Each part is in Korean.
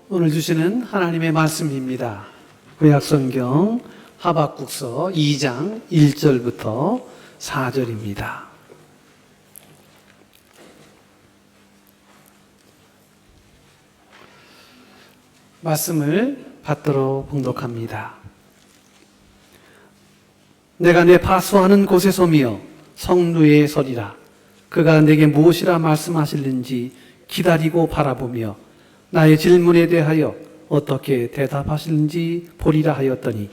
오늘 주시는 하나님의 말씀입니다. 구약성경 하박국서 2장 1절부터 4절입니다. 말씀을 받들어 봉독합니다. 내가 내 파수하는 곳에 서며 성루에 서리라. 그가 내게 무엇이라 말씀하실는지 기다리고 바라보며 나의 질문에 대하여 어떻게 대답하실는지 보리라 하였더니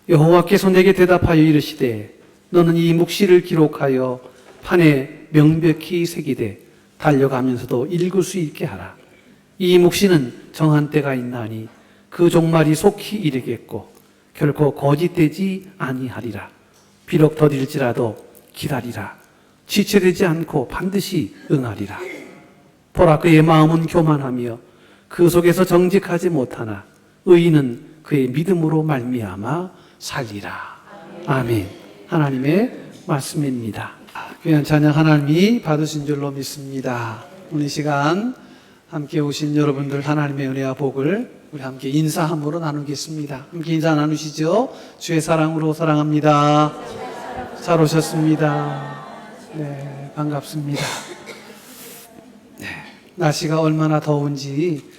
여호와께서 내게 대답하여 이르시되 너는 이 묵시를 기록하여 판에 명백히 새기되 달려가면서도 읽을 수 있게 하라. 이 묵시는 정한 때가 있나니 그 종말이 속히 이르겠고 결코 거짓되지 아니하리라. 비록 더딜지라도 기다리라. 지체되지 않고 반드시 응하리라. 보라, 그의 마음은 교만하며 그 속에서 정직하지 못하나 의인은 그의 믿음으로 말미암아 살리라. 아멘. 하나님의 말씀입니다. 귀한 찬양 하나님이 받으신 줄로 믿습니다. 오늘 이 시간 함께 오신 여러분들 하나님의 은혜와 복을 우리 함께 인사함으로 나누겠습니다. 함께 인사 나누시죠. 주의 사랑으로 사랑합니다. 잘 오셨습니다. 네, 반갑습니다. 네, 날씨가 얼마나 더운지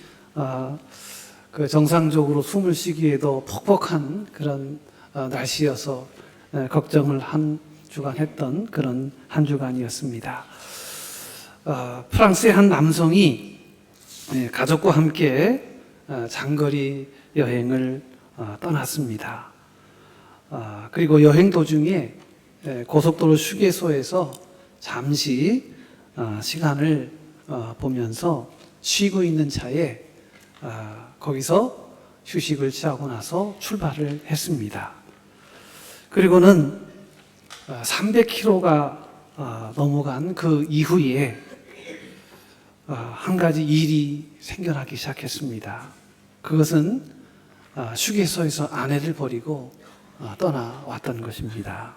정상적으로 숨을 쉬기에도 퍽퍽한 그런 날씨여서 걱정을 한 주간 했던 그런 한 주간이었습니다. 프랑스의 한 남성이 가족과 함께 장거리 여행을 떠났습니다. 그리고 여행 도중에 고속도로 휴게소에서 잠시 시간을 보면서 쉬고 있는 차에 거기서 휴식을 취하고 나서 출발을 했습니다. 그리고는 300km가 넘어간 그 이후에 한 가지 일이 생겨나기 시작했습니다. 그것은 휴게소에서 아내를 버리고 떠나왔던 것입니다.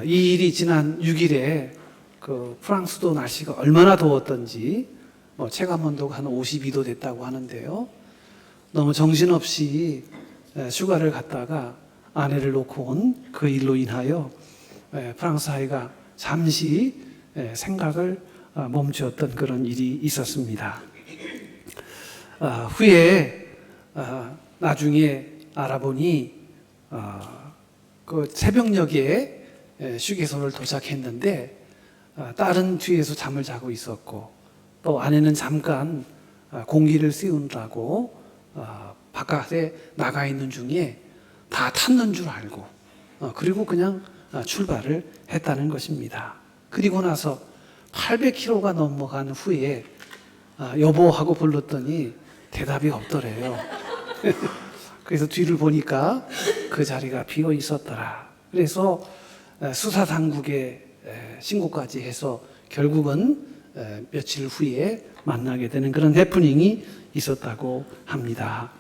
이 일이 지난 6일에 그 프랑스도 날씨가 얼마나 더웠던지 체감온도가 한 52도 됐다고 하는데요. 너무 정신없이 휴가를 갔다가 아내를 놓고 온 그 일로 인하여 프랑스 아이가 잠시 생각을 멈추었던 그런 일이 있었습니다. 후에 나중에 알아보니 그 새벽녘에 휴게소를 도착했는데 딸은 뒤에서 잠을 자고 있었고 또 아내는 잠깐 공기를 쐬우느라고 바깥에 나가 있는 중에 다 탔는 줄 알고 그리고 그냥 출발을 했다는 것입니다. 그리고 나서 800km가 넘어간 후에 여보하고 불렀더니 대답이 없더래요. 그래서 뒤를 보니까 그 자리가 비어 있었더라. 그래서 수사당국에 신고까지 해서 결국은 며칠 후에 만나게 되는 그런 해프닝이 있었다고 합니다.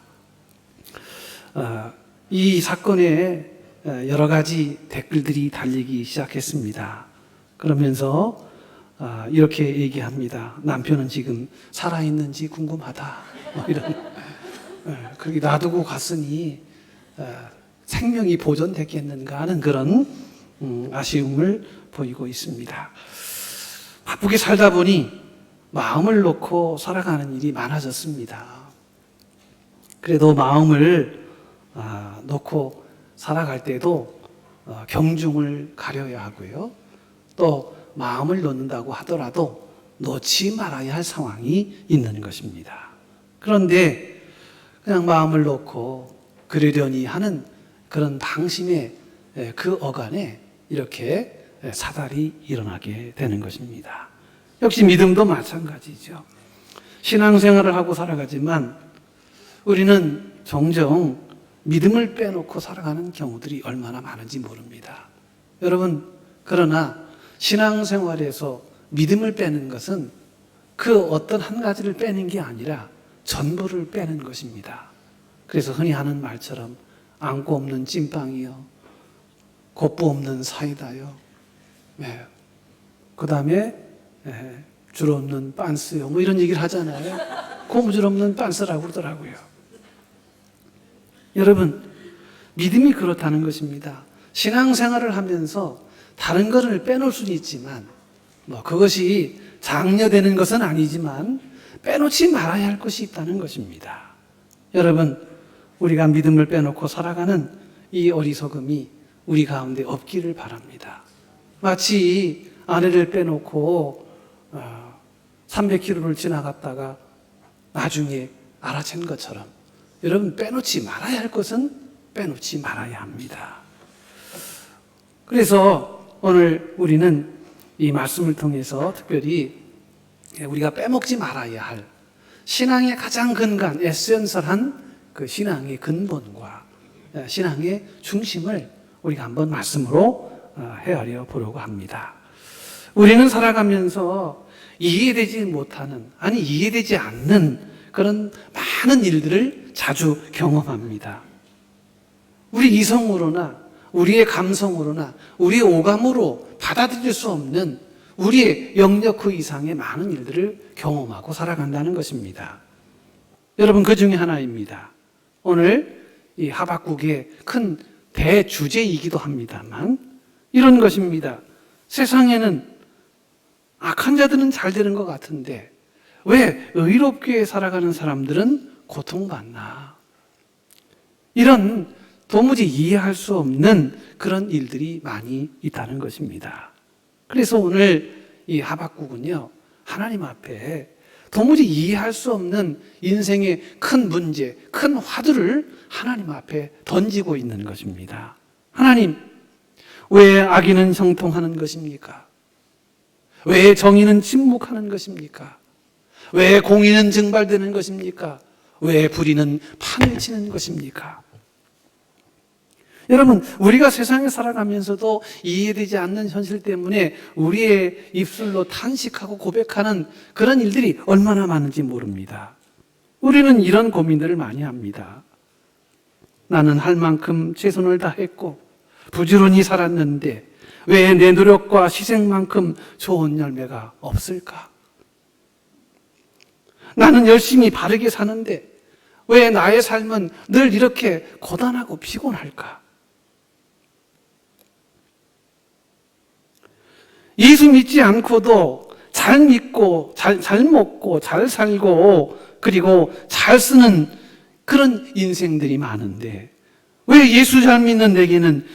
이 사건에 여러 가지 댓글들이 달리기 시작했습니다. 그러면서 이렇게 얘기합니다. 남편은 지금 살아있는지 궁금하다. 이런. 그렇게 놔두고 갔으니 생명이 보존됐겠는가 하는 그런 아쉬움을 보이고 있습니다. 바쁘게 살다 보니 마음을 놓고 살아가는 일이 많아졌습니다. 그래도 마음을 놓고 살아갈 때도 경중을 가려야 하고요. 또 마음을 놓는다고 하더라도 놓지 말아야 할 상황이 있는 것입니다. 그런데 그냥 마음을 놓고 그러려니 하는 그런 방심의 그 어간에 이렇게 사달이 일어나게 되는 것입니다. 역시 믿음도 마찬가지죠. 신앙생활을 하고 살아가지만 우리는 종종 믿음을 빼놓고 살아가는 경우들이 얼마나 많은지 모릅니다. 여러분, 그러나 신앙생활에서 믿음을 빼는 것은 그 어떤 한 가지를 빼는 게 아니라 전부를 빼는 것입니다. 그래서 흔히 하는 말처럼 안고 없는 찐빵이요, 곱부 없는 사이다요. 그 다음에 줄 없는 빤스요. 뭐 이런 얘기를 하잖아요. 고무줄 없는 빤스라고 그러더라고요. 여러분, 믿음이 그렇다는 것입니다. 신앙생활을 하면서 다른 것을 빼놓을 수는 있지만, 그것이 장려되는 것은 아니지만, 빼놓지 말아야 할 것이 있다는 것입니다. 여러분, 우리가 믿음을 빼놓고 살아가는 이 어리석음이 우리 가운데 없기를 바랍니다. 마치 아내를 빼놓고 300km를 지나갔다가 나중에 알아챈 것처럼 여러분, 빼놓지 말아야 할 것은 빼놓지 말아야 합니다. 그래서 오늘 우리는 이 말씀을 통해서 특별히 우리가 빼먹지 말아야 할 신앙의 가장 근간, 에센셜한 그 신앙의 근본과 신앙의 중심을 우리가 한번 말씀으로 헤아려 보려고 합니다. 우리는 살아가면서 이해되지 못하는, 아니 이해되지 않는 그런 많은 일들을 자주 경험합니다. 우리 이성으로나 우리의 감성으로나 우리의 오감으로 받아들일 수 없는 우리의 영역 그 이상의 많은 일들을 경험하고 살아간다는 것입니다. 여러분, 그 중에 하나입니다. 오늘 이 하박국의 큰 대주제이기도 합니다만 이런 것입니다. 세상에는 악한 자들은 잘 되는 것 같은데 왜 의롭게 살아가는 사람들은 고통받나? 이런 도무지 이해할 수 없는 그런 일들이 많이 있다는 것입니다. 그래서 오늘 이 하박국은요, 하나님 앞에 도무지 이해할 수 없는 인생의 큰 문제, 큰 화두를 하나님 앞에 던지고 있는 것입니다. 하나님, 왜 악인은 형통하는 것입니까? 왜 정의는 침묵하는 것입니까? 왜 공의는 증발되는 것입니까? 왜 불의는 판을 치는 것입니까? 여러분, 우리가 세상에 살아가면서도 이해되지 않는 현실 때문에 우리의 입술로 탄식하고 고백하는 그런 일들이 얼마나 많은지 모릅니다. 우리는 이런 고민들을 많이 합니다. 나는 할 만큼 최선을 다했고 부지런히 살았는데 왜 내 노력과 희생만큼 좋은 열매가 없을까? 나는 열심히 바르게 사는데 왜 나의 삶은 늘 이렇게 고단하고 피곤할까? 예수 믿지 않고도 잘 믿고 잘 먹고 잘 살고 그리고 잘 쓰는 그런 인생들이 많은데 왜 예수 잘 믿는 내게는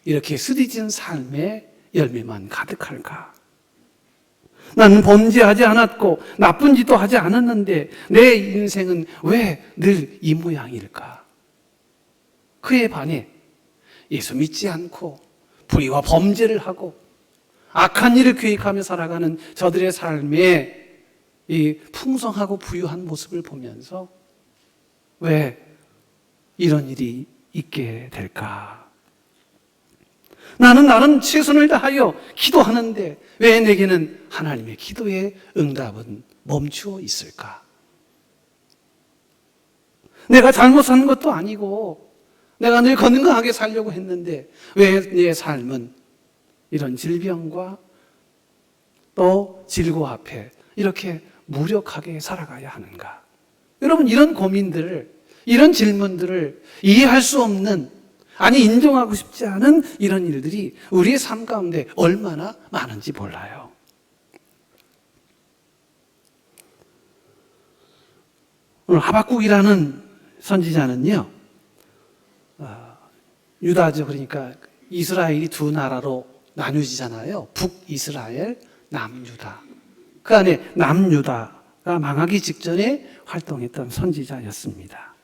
이렇게 쓰디진 삶의 열매만 가득할까? 나는 범죄하지 않았고 나쁜 짓도 하지 않았는데 내 인생은 왜 늘 이 모양일까? 그에 반해 예수 믿지 않고 불의와 범죄를 하고 악한 일을 계획하며 살아가는 저들의 삶의 이 풍성하고 부유한 모습을 보면서 왜 이런 일이 있게 될까? 나는 최선을 다하여 기도하는데 왜 내게는 하나님의 기도의 응답은 멈추어 있을까? 내가 잘못 산 것도 아니고 내가 늘 건강하게 살려고 했는데 왜 내 삶은 이런 질병과 또 질고 앞에 이렇게 무력하게 살아가야 하는가? 여러분, 이런 고민들을, 이런 질문들을 이해할 수 없는, 아니 인정하고 싶지 않은 이런 일들이 우리의 삶 가운데 얼마나 많은지 몰라요. 오늘 하박국이라는 선지자는요, 유다죠. 그러니까 이스라엘이 두 나라로 나뉘어지잖아요. 북이스라엘, 남유다. 그 안에 남유다가 망하기 직전에 활동했던 선지자였습니다.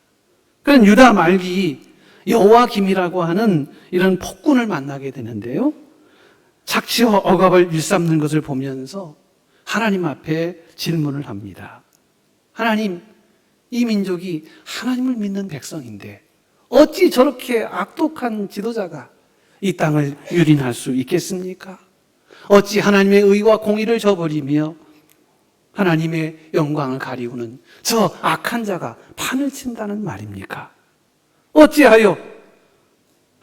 그런 유다 말기 여호와김이라고 하는 이런 폭군을 만나게 되는데요. 착취 억압을 일삼는 것을 보면서 하나님 앞에 질문을 합니다. 하나님, 이 민족이 하나님을 믿는 백성인데 어찌 저렇게 악독한 지도자가 이 땅을 유린할 수 있겠습니까? 어찌 하나님의 의와 공의를 저버리며 하나님의 영광을 가리우는 저 악한 자가 판을 친다는 말입니까? 어찌하여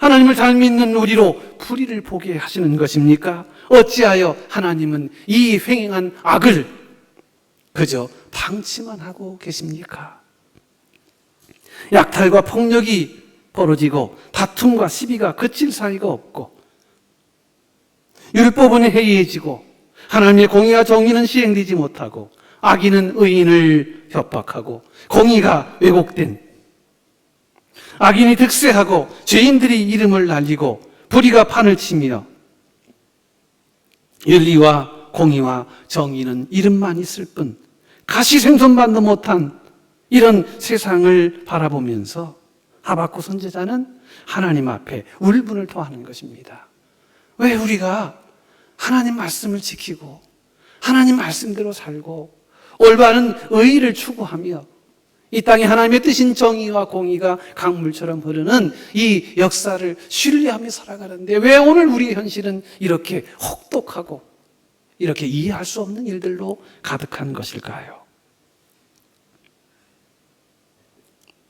하나님을 잘 믿는 우리로 불의를 보게 하시는 것입니까? 어찌하여 하나님은 이 횡행한 악을 그저 방치만 하고 계십니까? 약탈과 폭력이 벌어지고 다툼과 시비가 그칠 사이가 없고 율법은 해이해지고 하나님의 공의와 정의는 시행되지 못하고 악인은 의인을 협박하고 공의가 왜곡된, 악인이 득세하고 죄인들이 이름을 날리고 불의가 판을 치며 윤리와 공의와 정의는 이름만 있을 뿐 가시생존만도 못한 이런 세상을 바라보면서 하박국 선지자는 하나님 앞에 울분을 토하는 것입니다. 왜 우리가 하나님 말씀을 지키고 하나님 말씀대로 살고 올바른 의의를 추구하며 이 땅에 하나님의 뜻인 정의와 공의가 강물처럼 흐르는 이 역사를 신뢰하며 살아가는데 왜 오늘 우리의 현실은 이렇게 혹독하고 이렇게 이해할 수 없는 일들로 가득한 것일까요?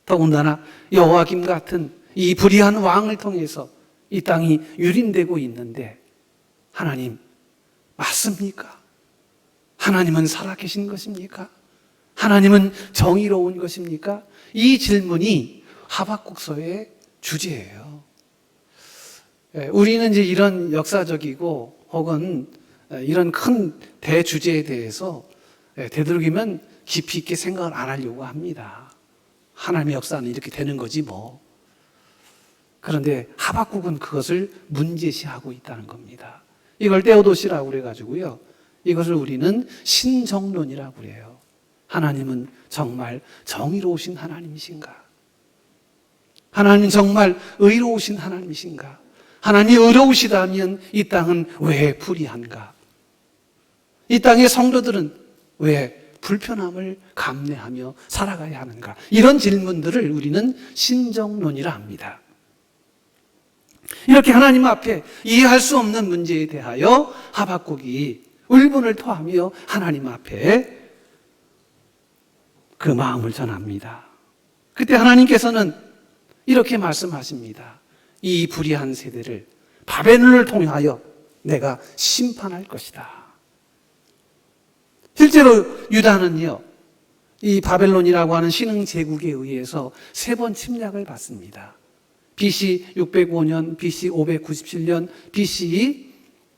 더군다나 여호와김 같은 이 불의한 왕을 통해서 이 땅이 유린되고 있는데 하나님 맞습니까? 하나님은 살아계신 것입니까? 하나님은 정의로운 것입니까? 이 질문이 하박국서의 주제예요. 우리는 이제 이런 역사적이고 혹은 이런 큰 대주제에 대해서 되도록이면 깊이 있게 생각을 안 하려고 합니다. 하나님의 역사는 이렇게 되는 거지 뭐. 그런데 하박국은 그것을 문제시하고 있다는 겁니다. 이걸 테오도시라고 그래가지고요. 이것을 우리는 신정론이라고 그래요. 하나님은 정말 정의로우신 하나님이신가? 하나님은 정말 의로우신 하나님이신가? 하나님이 의로우시다면 이 땅은 왜 불의한가? 이 땅의 성도들은 왜 불편함을 감내하며 살아가야 하는가? 이런 질문들을 우리는 신정론이라 합니다. 이렇게 하나님 앞에 이해할 수 없는 문제에 대하여 하박국이 울분을 토하며 하나님 앞에 그 마음을 전합니다. 그때 하나님께서는 이렇게 말씀하십니다. 이 불의한 세대를 바벨론을 통하여 내가 심판할 것이다. 실제로 유다는요, 이 바벨론이라고 하는 신흥 제국에 의해서 3번 침략을 받습니다. BC 605년, BC 597년, BC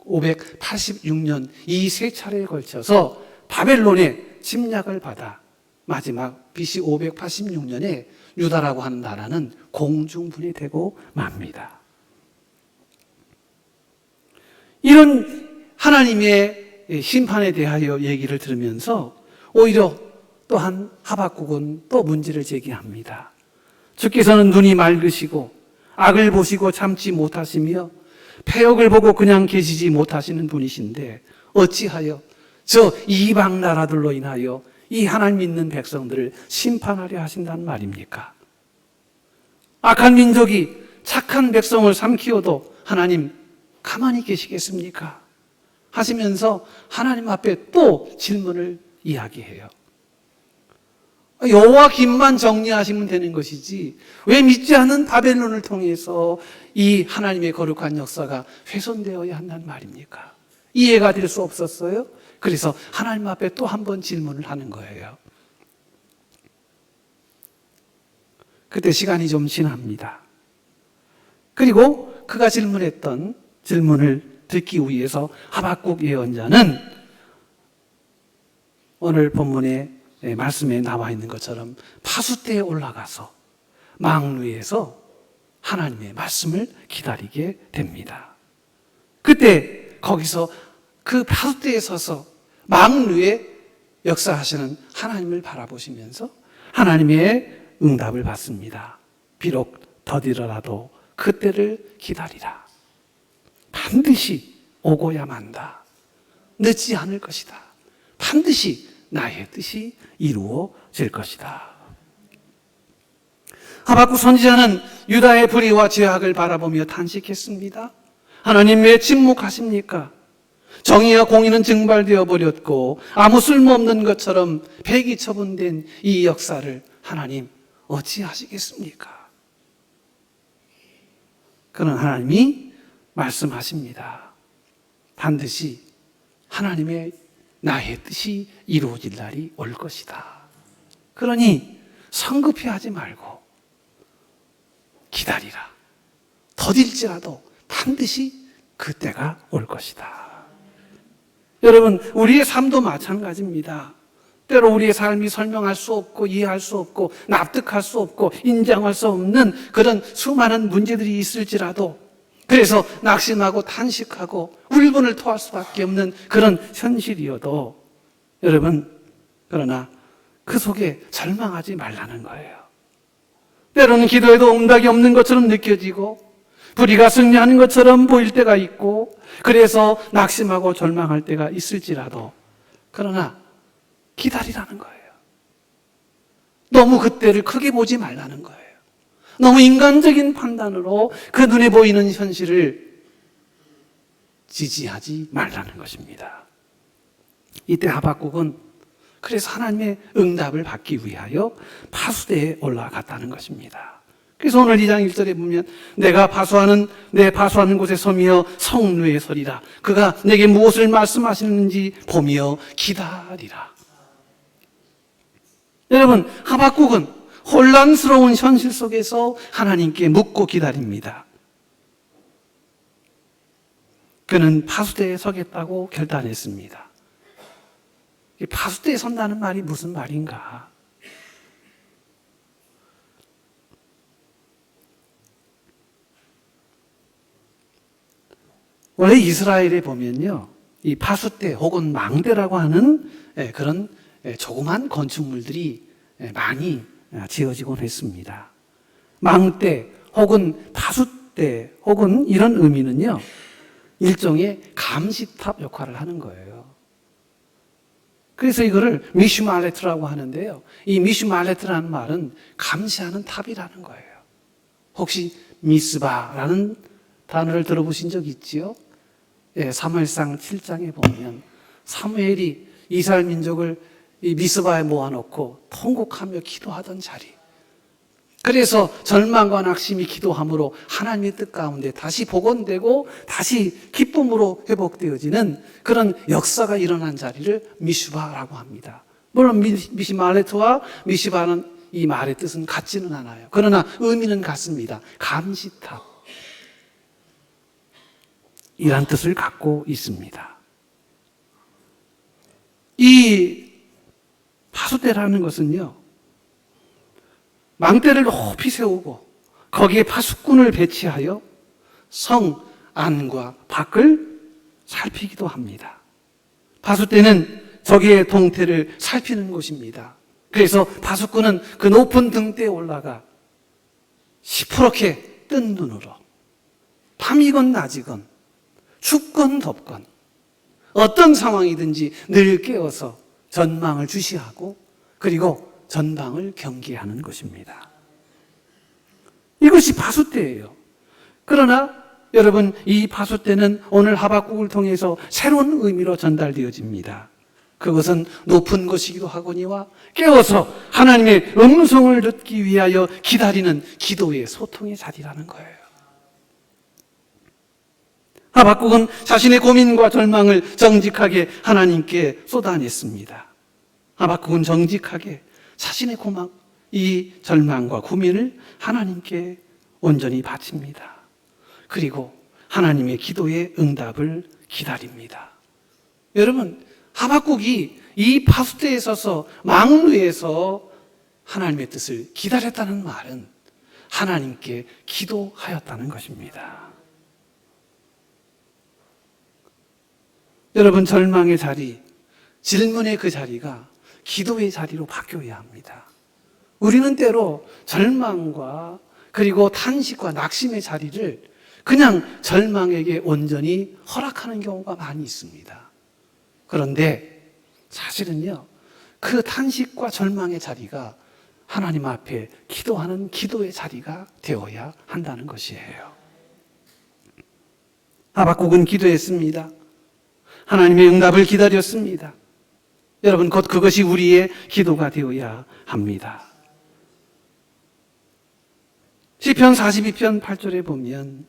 586년 이 3차례에 걸쳐서 바벨론에 침략을 받아 마지막 BC 586년에 유다라고 하는 나라는 공중분해되고 맙니다. 이런 하나님의 심판에 대하여 얘기를 들으면서 오히려 또한 하박국은 또 문제를 제기합니다. 주께서는 눈이 맑으시고 악을 보시고 참지 못하시며 패역을 보고 그냥 계시지 못하시는 분이신데 어찌하여 저 이방 나라들로 인하여 이 하나님 믿는 백성들을 심판하려 하신단 말입니까? 악한 민족이 착한 백성을 삼키어도 하나님 가만히 계시겠습니까? 하시면서 하나님 앞에 또 질문을 이야기해요. 여호와 김만 정리하시면 되는 것이지 왜 믿지 않는 바벨론을 통해서 이 하나님의 거룩한 역사가 훼손되어야 한단 말입니까? 이해가 될 수 없었어요? 그래서 하나님 앞에 또 한 번 질문을 하는 거예요. 그때 시간이 좀 지납니다. 그리고 그가 질문했던 질문을 듣기 위해서 하박국 예언자는 오늘 본문의 말씀에 나와 있는 것처럼 파수대에 올라가서 망루에서 하나님의 말씀을 기다리게 됩니다. 그때 거기서 그 파수대에 서서 망루에 역사하시는 하나님을 바라보시면서 하나님의 응답을 받습니다. 비록 더디더라도 그때를 기다리라. 반드시 오고야 만다. 늦지 않을 것이다. 반드시 나의 뜻이 이루어질 것이다. 하박국 선지자는 유다의 불의와 죄악을 바라보며 탄식했습니다. 하나님 왜 침묵하십니까? 정의와 공의는 증발되어 버렸고 아무 쓸모없는 것처럼 폐기 처분된 이 역사를 하나님 어찌하시겠습니까? 그런 하나님이 말씀하십니다. 반드시 하나님의 나의 뜻이 이루어질 날이 올 것이다. 그러니 성급히 하지 말고 기다리라. 더딜지라도 반드시 그때가 올 것이다. 여러분, 우리의 삶도 마찬가지입니다. 때로 우리의 삶이 설명할 수 없고 이해할 수 없고 납득할 수 없고 인정할 수 없는 그런 수많은 문제들이 있을지라도, 그래서 낙심하고 탄식하고 울분을 토할 수밖에 없는 그런 현실이어도 여러분, 그러나 그 속에 절망하지 말라는 거예요. 때로는 기도해도 응답이 없는 것처럼 느껴지고 불의가 승리하는 것처럼 보일 때가 있고, 그래서 낙심하고 절망할 때가 있을지라도 그러나 기다리라는 거예요. 너무 그때를 크게 보지 말라는 거예요. 너무 인간적인 판단으로 그 눈에 보이는 현실을 지지하지 말라는 것입니다. 이때 하박국은 그래서 하나님의 응답을 받기 위하여 파수대에 올라갔다는 것입니다. 그래서 오늘 2장 1절에 보면 내가 내 파수하는 곳에 서며 성루에 서리라. 그가 내게 무엇을 말씀하시는지 보며 기다리라. 여러분, 하박국은 혼란스러운 현실 속에서 하나님께 묻고 기다립니다. 그는 파수대에 서겠다고 결단했습니다. 파수대에 선다는 말이 무슨 말인가? 원래 이스라엘에 보면요, 이 파수대 혹은 망대라고 하는 그런 조그만 건축물들이 많이 지어지곤 했습니다. 망대 혹은 파수대 혹은 이런 의미는요, 일종의 감시탑 역할을 하는 거예요. 그래서 이거를 미슈말레트라고 하는데요, 이 미슈말레트라는 말은 감시하는 탑이라는 거예요. 혹시 미스바라는 단어를 들어보신 적 있지요? 사무엘상 7장에 보면 사무엘이 이스라엘 민족을 이 미스바에 모아놓고 통곡하며 기도하던 자리, 그래서 절망과 낙심이 기도함으로 하나님의 뜻 가운데 다시 복원되고 다시 기쁨으로 회복되어지는 그런 역사가 일어난 자리를 미슈바라고 합니다. 물론 미시말레트와 미슈바는 이 말의 뜻은 같지는 않아요. 그러나 의미는 같습니다. 감시탑 이란 뜻을 갖고 있습니다. 이 파수대라는 것은요, 망대를 높이 세우고 거기에 파수꾼을 배치하여 성 안과 밖을 살피기도 합니다. 파수대는 적의 동태를 살피는 곳입니다. 그래서 파수꾼은 그 높은 등대에 올라가 시퍼렇게 뜬 눈으로 밤이건 낮이건 춥건 덥건 어떤 상황이든지 늘 깨어서 전망을 주시하고 그리고 전방을 경계하는 것입니다. 이것이 파수대예요. 그러나 여러분, 이 파수대는 오늘 하박국을 통해서 새로운 의미로 전달되어집니다. 그것은 높은 것이기도 하거니와 깨어서 하나님의 음성을 듣기 위하여 기다리는 기도의 소통의 자리라는 거예요. 하박국은 자신의 고민과 절망을 정직하게 하나님께 쏟아냈습니다. 하박국은 정직하게 자신의 이 절망과 고민을 하나님께 온전히 바칩니다. 그리고 하나님의 기도의 응답을 기다립니다. 여러분, 하박국이 이 파수대에 서서 망루에서 하나님의 뜻을 기다렸다는 말은 하나님께 기도하였다는 것입니다. 여러분, 절망의 자리, 질문의 그 자리가 기도의 자리로 바뀌어야 합니다. 우리는 때로 절망과 그리고 탄식과 낙심의 자리를 그냥 절망에게 온전히 허락하는 경우가 많이 있습니다. 그런데 사실은요, 그 탄식과 절망의 자리가 하나님 앞에 기도하는 기도의 자리가 되어야 한다는 것이에요. 하박국은 기도했습니다. 하나님의 응답을 기다렸습니다. 여러분, 곧 그것이 우리의 기도가 되어야 합니다. 시편 42편 8절에 보면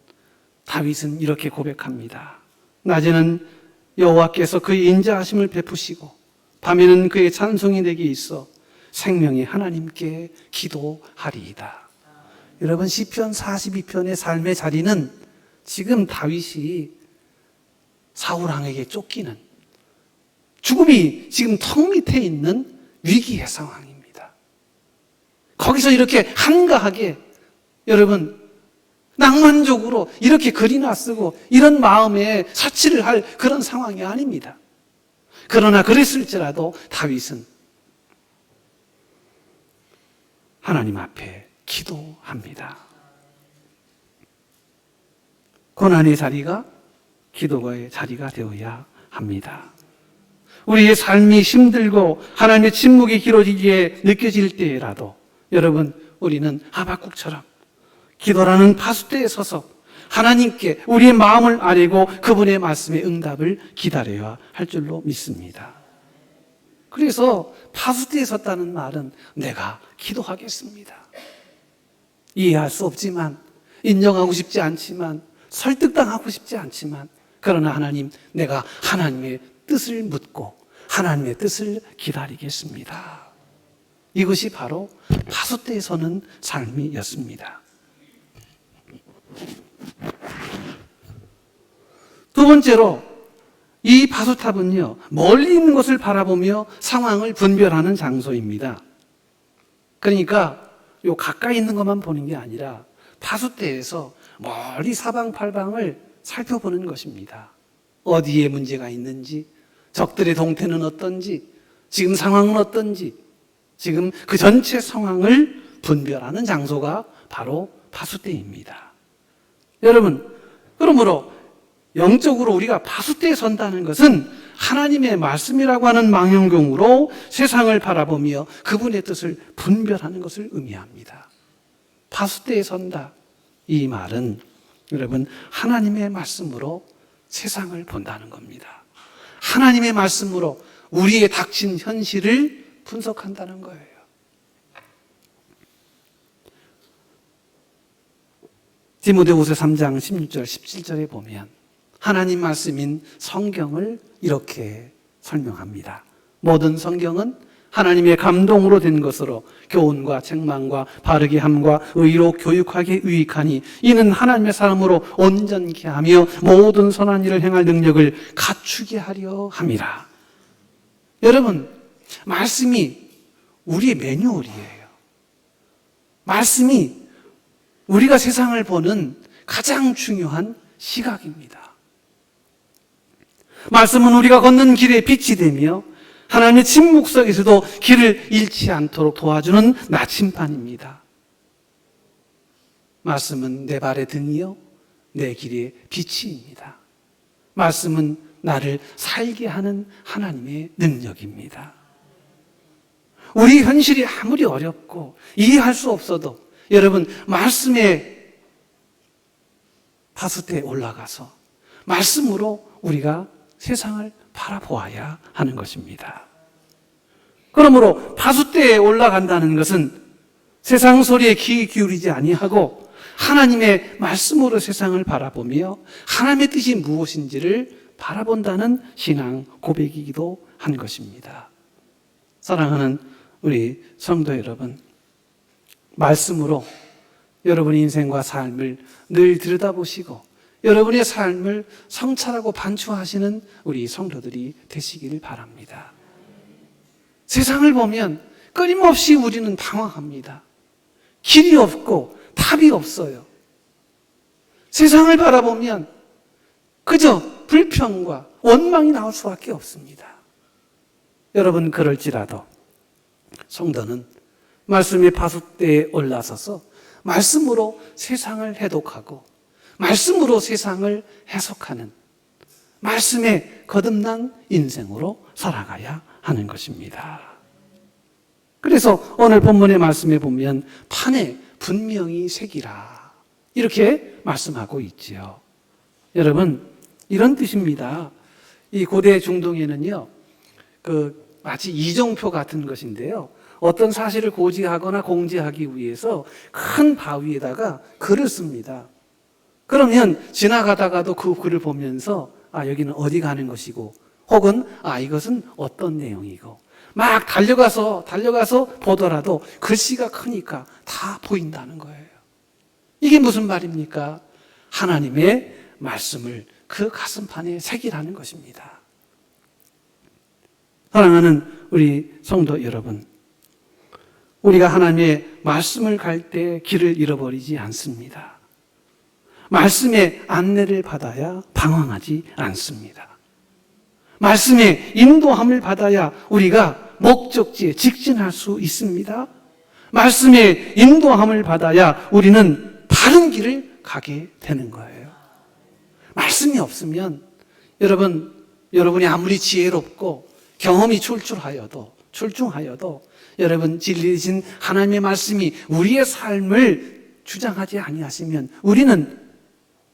다윗은 이렇게 고백합니다. 낮에는 여호와께서 그의 인자하심을 베푸시고 밤에는 그의 찬송이 내게 있어 생명의 하나님께 기도하리이다. 여러분, 시편 42편의 삶의 자리는 지금 다윗이 사울왕에게 쫓기는, 죽음이 지금 턱 밑에 있는 위기의 상황입니다. 거기서 이렇게 한가하게, 여러분, 낭만적으로 이렇게 글이나 쓰고 이런 마음에 사치를 할 그런 상황이 아닙니다. 그러나 그랬을지라도 다윗은 하나님 앞에 기도합니다. 고난의 자리가 기도의 자리가 되어야 합니다. 우리의 삶이 힘들고 하나님의 침묵이 길어지기에 느껴질 때라도 여러분, 우리는 하박국처럼 기도라는 파수대에 서서 하나님께 우리의 마음을 아뢰고 그분의 말씀의 응답을 기다려야 할 줄로 믿습니다. 그래서 파수대에 섰다는 말은 내가 기도하겠습니다. 이해할 수 없지만, 인정하고 싶지 않지만, 설득당하고 싶지 않지만, 그러나 하나님, 내가 하나님의 뜻을 묻고 하나님의 뜻을 기다리겠습니다. 이것이 바로 파수대에 서는 삶이었습니다. 두 번째로, 이 파수탑은요, 멀리 있는 것을 바라보며 상황을 분별하는 장소입니다. 그러니까 요 가까이 있는 것만 보는 게 아니라 파수대에서 멀리 사방팔방을 살펴보는 것입니다. 어디에 문제가 있는지, 적들의 동태는 어떤지, 지금 상황은 어떤지, 지금 그 전체 상황을 분별하는 장소가 바로 파수대입니다. 여러분, 그러므로 영적으로 우리가 파수대에 선다는 것은 하나님의 말씀이라고 하는 망원경으로 세상을 바라보며 그분의 뜻을 분별하는 것을 의미합니다. 파수대에 선다, 이 말은 여러분, 하나님의 말씀으로 세상을 본다는 겁니다. 하나님의 말씀으로 우리의 닥친 현실을 분석한다는 거예요. 디모데후서 3장 16절 17절에 보면 하나님 말씀인 성경을 이렇게 설명합니다. 모든 성경은 하나님의 감동으로 된 것으로 교훈과 책망과 바르게 함과 의로 교육하게 유익하니 이는 하나님의 사람으로 온전케 하며 모든 선한 일을 행할 능력을 갖추게 하려 함이라. 여러분, 말씀이 우리의 매뉴얼이에요. 말씀이 우리가 세상을 보는 가장 중요한 시각입니다. 말씀은 우리가 걷는 길에 빛이 되며 하나님의 침묵 속에서도 길을 잃지 않도록 도와주는 나침반입니다. 말씀은 내 발의 등이요 내 길의 빛입니다. 말씀은 나를 살게 하는 하나님의 능력입니다. 우리 현실이 아무리 어렵고 이해할 수 없어도 여러분, 말씀의 파수대에 올라가서 말씀으로 우리가 세상을 바라보아야 하는 것입니다. 그러므로 파수대에 올라간다는 것은 세상 소리에 귀 기울이지 아니하고 하나님의 말씀으로 세상을 바라보며 하나님의 뜻이 무엇인지를 바라본다는 신앙 고백이기도 한 것입니다. 사랑하는 우리 성도 여러분, 말씀으로 여러분의 인생과 삶을 늘 들여다보시고 여러분의 삶을 성찰하고 반추하시는 우리 성도들이 되시기를 바랍니다. 세상을 보면 끊임없이 우리는 방황합니다. 길이 없고 답이 없어요. 세상을 바라보면 그저 불평과 원망이 나올 수밖에 없습니다. 여러분, 그럴지라도 성도는 말씀의 파수대에 올라서서 말씀으로 세상을 해독하고 말씀으로 세상을 해석하는 말씀에 거듭난 인생으로 살아가야 하는 것입니다. 그래서 오늘 본문의 말씀에 보면 판에 분명히 새기라 이렇게 말씀하고 있지요. 여러분, 이런 뜻입니다. 이 고대 중동에는요, 마치 이정표 같은 것인데요. 어떤 사실을 고지하거나 공지하기 위해서 큰 바위에다가 글을 씁니다. 그러면 지나가다가도 그 글을 보면서 여기는 어디 가는 것이고, 혹은 이것은 어떤 내용이고, 막 달려가서 보더라도 글씨가 크니까 다 보인다는 거예요. 이게 무슨 말입니까? 하나님의 말씀을 그 가슴판에 새기라는 것입니다. 사랑하는 우리 성도 여러분, 우리가 하나님의 말씀을 갈 때 길을 잃어버리지 않습니다. 말씀의 안내를 받아야 방황하지 않습니다. 말씀의 인도함을 받아야 우리가 목적지에 직진할 수 있습니다. 말씀의 인도함을 받아야 우리는 바른 길을 가게 되는 거예요. 말씀이 없으면 여러분이 아무리 지혜롭고 경험이 출중하여도 여러분 진리이신 하나님의 말씀이 우리의 삶을 주장하지 아니하시면 우리는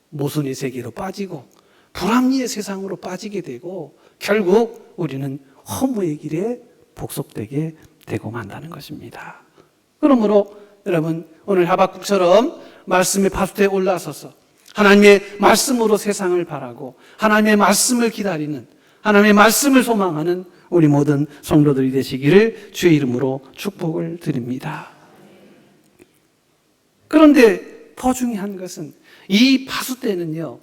모순의 세계로 빠지고 불합리의 세상으로 빠지게 되고 결국 우리는 허무의 길에 복속되게 되고 만다는 것입니다. 그러므로 여러분 오늘 하박국처럼 말씀의 파수대에 올라서서 하나님의 말씀으로 세상을 바라고 하나님의 말씀을 기다리는, 하나님의 말씀을 소망하는 우리 모든 성도들이 되시기를 주의 이름으로 축복을 드립니다. 그런데 더 중요한 것은 이 파수대는요,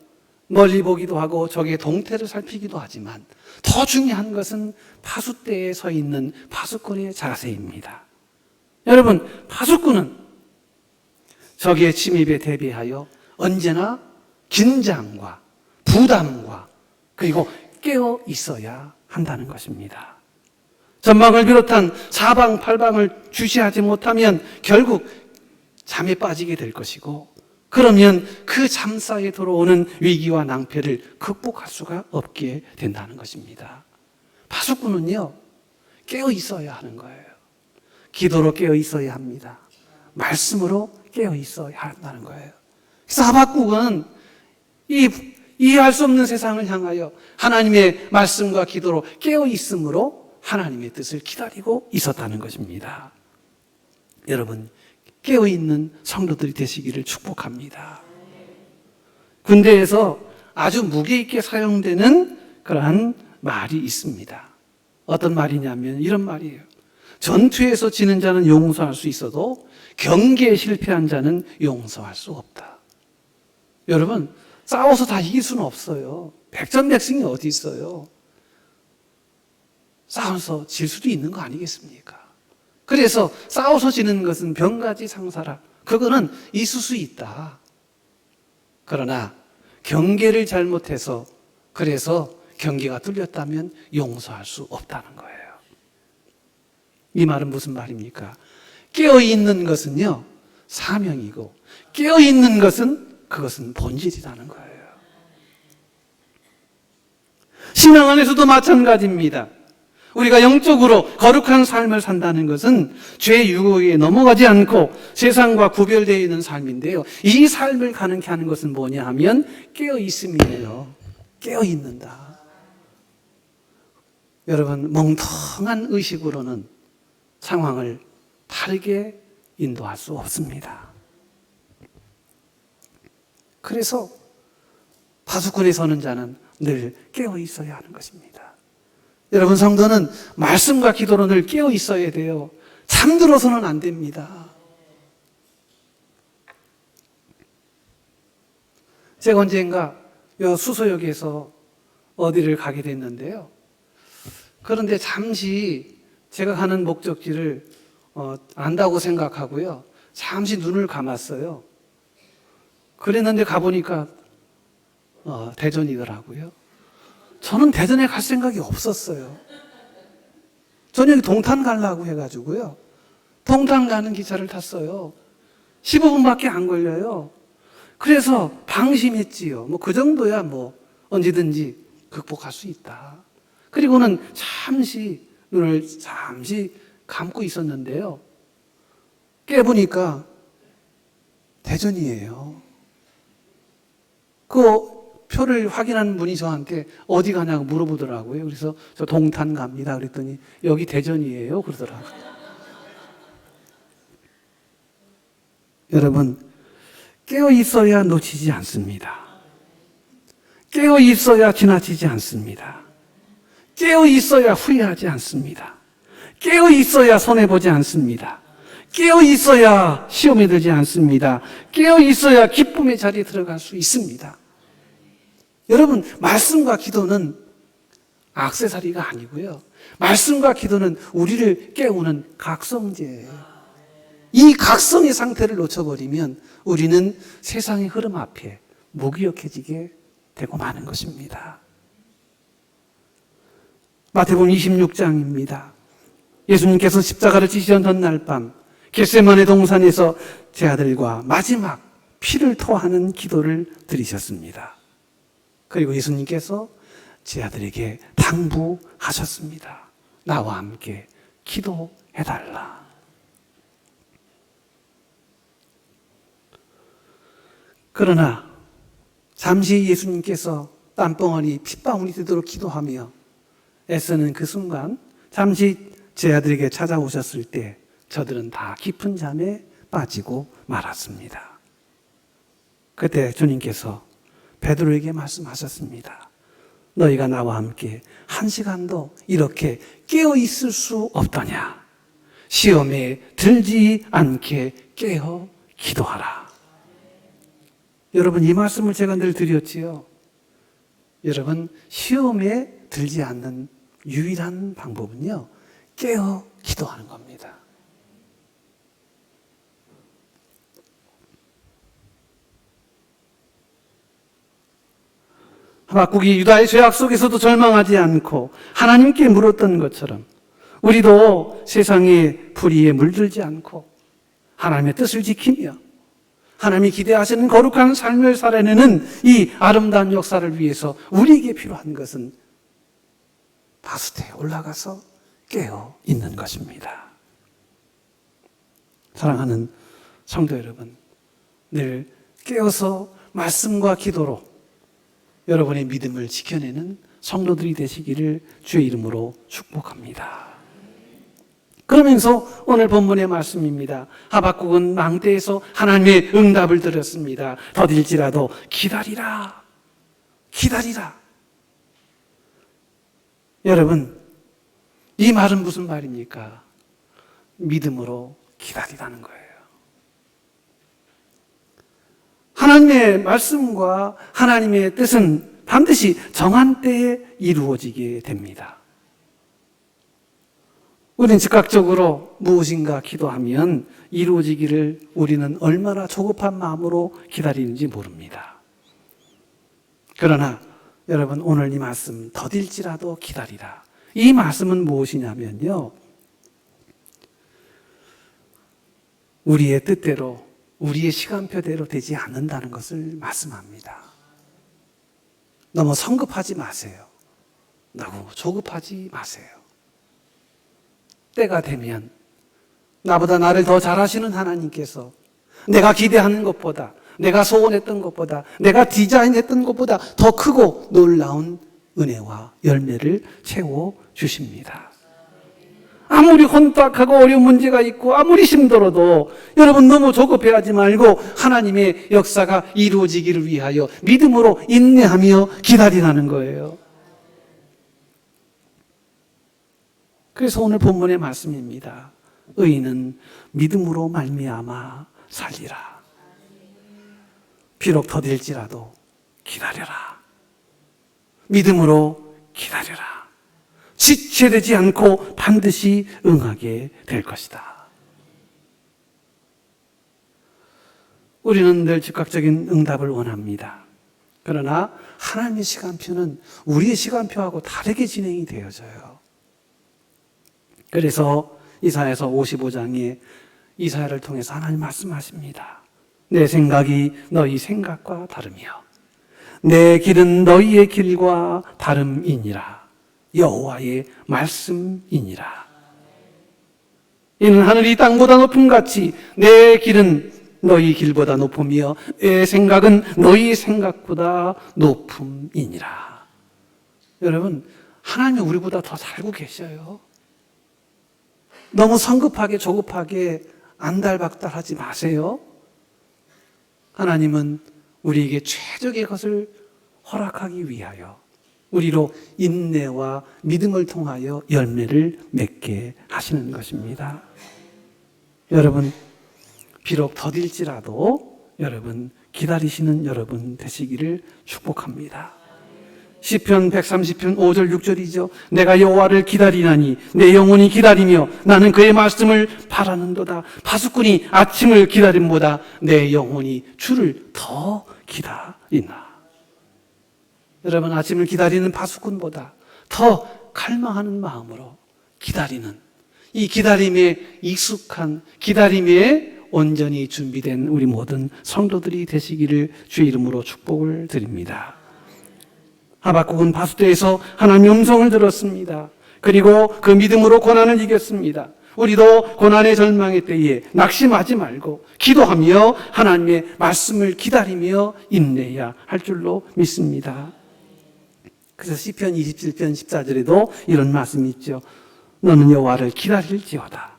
멀리 보기도 하고 적의 동태를 살피기도 하지만 더 중요한 것은 파수대에 서 있는 파수꾼의 자세입니다. 여러분, 파수꾼은 적의 침입에 대비하여 언제나 긴장과 부담과 그리고 깨어 있어야 한다는 것입니다. 전방을 비롯한 사방팔방을 주시하지 못하면 결국 잠에 빠지게 될 것이고, 그러면 그 잠사에 들어오는 위기와 낭패를 극복할 수가 없게 된다는 것입니다. 파수꾼은요, 깨어 있어야 하는 거예요. 기도로 깨어 있어야 합니다. 말씀으로 깨어 있어야 한다는 거예요. 그래서 하박국은 이해할 수 없는 세상을 향하여 하나님의 말씀과 기도로 깨어 있음으로 하나님의 뜻을 기다리고 있었다는 것입니다. 여러분, 깨어 있는 성도들이 되시기를 축복합니다. 군대에서 아주 무게 있게 사용되는 그러한 말이 있습니다. 어떤 말이냐면 이런 말이에요. 전투에서 지는 자는 용서할 수 있어도 경계에 실패한 자는 용서할 수 없다. 여러분, 싸워서 다 이길 수는 없어요. 백전백승이 어디 있어요? 싸워서 질 수도 있는 거 아니겠습니까? 그래서 싸워서 지는 것은 병가지 상사라. 그거는 있을 수 있다. 그러나 경계를 잘못해서 그래서 경계가 뚫렸다면 용서할 수 없다는 거예요. 이 말은 무슨 말입니까? 깨어있는 것은요, 사명이고 깨어있는 것은 그것은 본질이라는 거예요. 신앙 안에서도 마찬가지입니다. 우리가 영적으로 거룩한 삶을 산다는 것은 죄의 유혹에 넘어가지 않고 세상과 구별되어 있는 삶인데요. 이 삶을 가능케 하는 것은 뭐냐 하면 깨어있음이에요. 깨어있는다. 여러분, 멍텅한 의식으로는 상황을 바르게 인도할 수 없습니다. 그래서 파수꾼에 서는 자는 늘 깨어 있어야 하는 것입니다. 여러분, 성도는 말씀과 기도로 늘 깨어 있어야 돼요. 잠들어서는 안 됩니다. 제가 언젠가 수서역에서 어디를 가게 됐는데요. 그런데 잠시 제가 가는 목적지를 안다고 생각하고요. 잠시 눈을 감았어요. 그랬는데 가보니까 대전이더라고요. 저는 대전에 갈 생각이 없었어요. 저는 여기 동탄 가려고 해가지고요. 동탄 가는 기차를 탔어요. 15분밖에 안 걸려요. 그래서 방심했지요. 그 정도야 언제든지 극복할 수 있다. 그리고는 눈을 잠시 감고 있었는데요. 깨보니까 대전이에요. 그 표를 확인한 분이 저한테 어디 가냐고 물어보더라고요. 그래서 저 동탄 갑니다. 그랬더니 여기 대전이에요. 그러더라고요. 여러분, 깨어 있어야 놓치지 않습니다. 깨어 있어야 지나치지 않습니다. 깨어 있어야 후회하지 않습니다. 깨어 있어야 손해보지 않습니다. 깨어 있어야 시험에 들지 않습니다. 깨어 있어야 기쁨의 자리에 들어갈 수 있습니다. 여러분, 말씀과 기도는 액세서리가 아니고요. 말씀과 기도는 우리를 깨우는 각성제예요. 이 각성의 상태를 놓쳐버리면 우리는 세상의 흐름 앞에 무기력해지게 되고 마는 것입니다. 마태복음 26장입니다. 예수님께서 십자가를 지시던 전날 밤 겟세마네 동산에서 제 아들과 마지막 피를 토하는 기도를 드리셨습니다. 그리고 예수님께서 제 아들에게 당부하셨습니다. 나와 함께 기도해달라. 그러나 잠시 예수님께서 땀벙어리 핏방울이 되도록 기도하며 애쓰는 그 순간 잠시 제 아들에게 찾아오셨을 때 저들은 다 깊은 잠에 빠지고 말았습니다. 그때 주님께서 베드로에게 말씀하셨습니다. 너희가 나와 함께 1시간도 이렇게 깨어 있을 수 없더냐? 시험에 들지 않게 깨어 기도하라. 여러분, 이 말씀을 제가 늘 드렸지요. 여러분, 시험에 들지 않는 유일한 방법은요, 깨어 기도하는 겁니다. 하박국이 유다의 죄악 속에서도 절망하지 않고 하나님께 물었던 것처럼 우리도 세상의 불의에 물들지 않고 하나님의 뜻을 지키며 하나님이 기대하시는 거룩한 삶을 살아내는 이 아름다운 역사를 위해서 우리에게 필요한 것은 바수대에 올라가서 깨어 있는 것입니다. 사랑하는 성도 여러분, 늘 깨어서 말씀과 기도로 여러분의 믿음을 지켜내는 성도들이 되시기를 주의 이름으로 축복합니다. 그러면서 오늘 본문의 말씀입니다. 하박국은 망대에서 하나님의 응답을 드렸습니다. 더딜지라도 기다리라. 기다리라. 여러분, 이 말은 무슨 말입니까? 믿음으로 기다리라는 거예요. 하나님의 말씀과 하나님의 뜻은 반드시 정한 때에 이루어지게 됩니다. 우리는 즉각적으로 무엇인가 기도하면 이루어지기를 우리는 얼마나 조급한 마음으로 기다리는지 모릅니다. 그러나 여러분, 오늘 이 말씀 더딜지라도 기다리라. 이 말씀은 무엇이냐면요, 우리의 뜻대로 우리의 시간표대로 되지 않는다는 것을 말씀합니다. 너무 성급하지 마세요. 너무 조급하지 마세요. 때가 되면 나보다 나를 더 잘하시는 하나님께서 내가 기대하는 것보다, 내가 소원했던 것보다, 내가 디자인했던 것보다 더 크고 놀라운 은혜와 열매를 채워주십니다. 아무리 혼탁하고 어려운 문제가 있고 아무리 힘들어도 여러분 너무 조급해하지 말고 하나님의 역사가 이루어지기를 위하여 믿음으로 인내하며 기다리라는 거예요. 그래서 오늘 본문의 말씀입니다. 의인은 믿음으로 말미암아 살리라. 비록 더딜지라도 기다려라. 믿음으로 기다려라. 지체되지 않고 반드시 응하게 될 것이다. 우리는 늘 즉각적인 응답을 원합니다. 그러나 하나님의 시간표는 우리의 시간표하고 다르게 진행이 되어져요. 그래서 이사야서 55장에 이사야를 통해서 하나님 말씀하십니다. 내 생각이 너희 생각과 다르며 내 길은 너희의 길과 다름이니라. 여호와의 말씀이니라. 이는 하늘이 땅보다 높음 같이 내 길은 너희 길보다 높으며 내 생각은 너희 생각보다 높음이니라. 여러분, 하나님은 우리보다 더 잘 알고 계셔요. 너무 성급하게 조급하게 안달박달하지 마세요. 하나님은 우리에게 최적의 것을 허락하기 위하여 우리로 인내와 믿음을 통하여 열매를 맺게 하시는 것입니다. 여러분, 비록 더딜지라도 여러분 기다리시는 여러분 되시기를 축복합니다. 시편 130편 5절 6절이죠. 내가 여호와를 기다리나니 내 영혼이 기다리며 나는 그의 말씀을 바라는도다. 파수꾼이 아침을 기다림보다 내 영혼이 주를 더 기다리나. 여러분, 아침을 기다리는 파수꾼보다 더 갈망하는 마음으로 기다리는, 이 기다림에 익숙한, 기다림에 온전히 준비된 우리 모든 성도들이 되시기를 주의 이름으로 축복을 드립니다. 하박국은 파수대에서 하나님의 음성을 들었습니다. 그리고 그 믿음으로 고난을 이겼습니다. 우리도 고난의 절망의 때에 낙심하지 말고 기도하며 하나님의 말씀을 기다리며 인내해야 할 줄로 믿습니다. 그래서 시편 27편 14절에도 이런 말씀이 있죠. 너는 여호와를 기다릴지어다.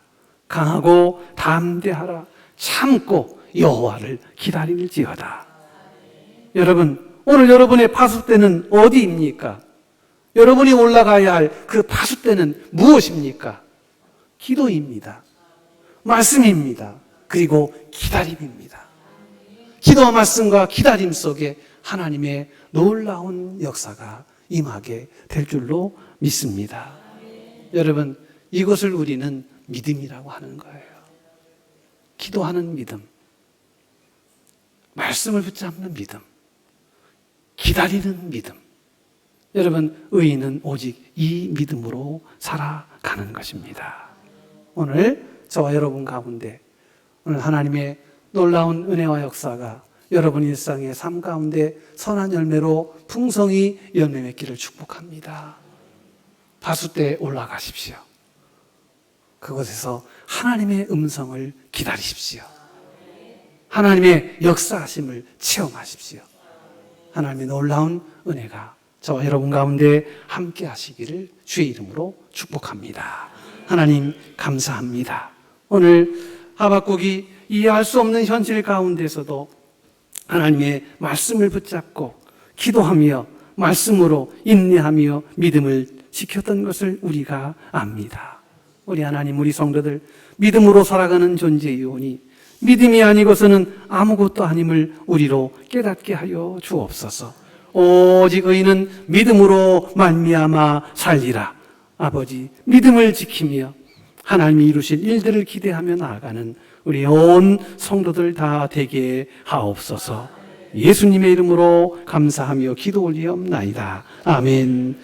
강하고 담대하라. 참고 여호와를 기다릴지어다. 여러분, 오늘 여러분의 파수대는 어디입니까? 여러분이 올라가야 할 그 파수대는 무엇입니까? 기도입니다. 말씀입니다. 그리고 기다림입니다. 기도와 말씀과 기다림 속에 하나님의 놀라운 역사가 임하게 될 줄로 믿습니다. 여러분, 이것을 우리는 믿음이라고 하는 거예요. 기도하는 믿음, 말씀을 붙잡는 믿음, 기다리는 믿음. 여러분, 의인은 오직 이 믿음으로 살아가는 것입니다. 오늘 저와 여러분 가운데 오늘 하나님의 놀라운 은혜와 역사가 여러분 일상의 삶 가운데 선한 열매로 풍성히 열매 맺기를 축복합니다. 파수대에 올라가십시오. 그곳에서 하나님의 음성을 기다리십시오. 하나님의 역사하심을 체험하십시오. 하나님의 놀라운 은혜가 저와 여러분 가운데 함께 하시기를 주의 이름으로 축복합니다. 하나님 감사합니다. 오늘 하박국이 이해할 수 없는 현실 가운데서도 하나님의 말씀을 붙잡고 기도하며 말씀으로 인내하며 믿음을 지켰던 것을 우리가 압니다. 우리 하나님, 우리 성도들 믿음으로 살아가는 존재이오니 믿음이 아니고서는 아무것도 아님을 우리로 깨닫게 하여 주옵소서. 오직 의인은 믿음으로 말미암아 살리라. 아버지, 믿음을 지키며 하나님이 이루실 일들을 기대하며 나아가는 우리 온 성도들 다 되게 하옵소서. 예수님의 이름으로 감사하며 기도 올리옵나이다. 아멘.